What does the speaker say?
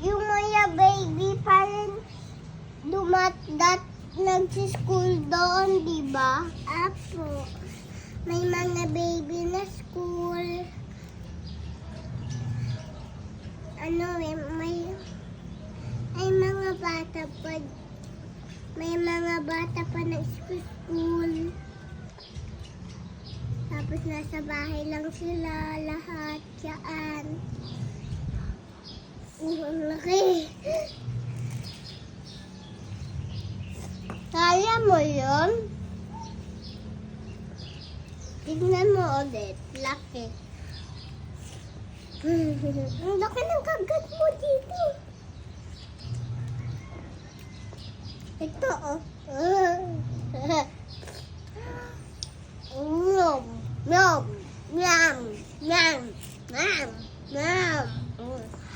yung mga baby parang nag-school doon, di ba? Apo. May mga baby na school. May mga bata pa. May mga bata pa na school. Tapos nasa bahay lang sila lahat dyan. Ang laki. Kaya mo yun? Tignan mo ulit. Laki. Ang laki ng kagat mo dito. Ito, oh. Yum, yum, yum, yum, yum, yum.